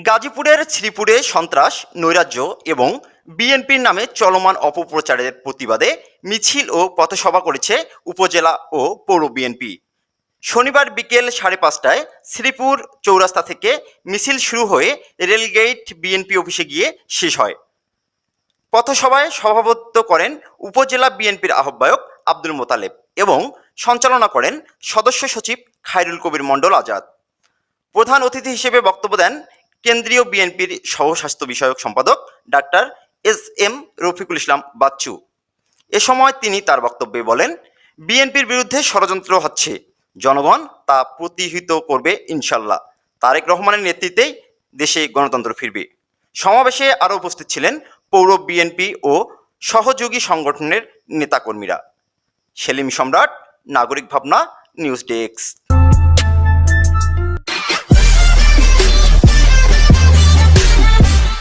গাজীপুরের শ্রীপুরে সন্ত্রাস, নৈরাজ্য এবং বিএনপির নামে চলমান অপপ্রচারের প্রতিবাদে মিছিল ও পথসভা করেছে উপজেলা ও পৌর বিএনপি। শনিবার বিকেল 5:30টায় শ্রীপুর চৌরাস্তা থেকে মিছিল শুরু হয়ে রেলগেট বিএনপি অফিসে গিয়ে শেষ হয়। পথসভায় সভাপতিত্ব করেন উপজেলা বিএনপির আহ্বায়ক আব্দুল মোতালেব এবং সঞ্চালনা করেন সদস্য সচিব খায়রুল কবির মণ্ডল আজাদ। প্রধান অতিথি হিসেবে বক্তব্য দেন কেন্দ্রীয় বিএনপির সহ স্বাস্থ্য বিষয়ক সম্পাদক ডাক্তার এস.এম. রফিকুল ইসলাম বাচ্চু। এ সময় তিনি তার বক্তব্যে বলেন, বিএনপির বিরুদ্ধে ষড়যন্ত্র হচ্ছে, জনগণ তা প্রতিহত করবে ইনশাল্লাহ। তারেক রহমানের নেতৃত্বেই দেশে গণতন্ত্র ফিরবে। সমাবেশে আরও উপস্থিত ছিলেন পৌর বিএনপি ও সহযোগী সংগঠনের নেতাকর্মীরা। সেলিম সম্রাট, নাগরিক ভাবনা, নিউজ ডেস্ক।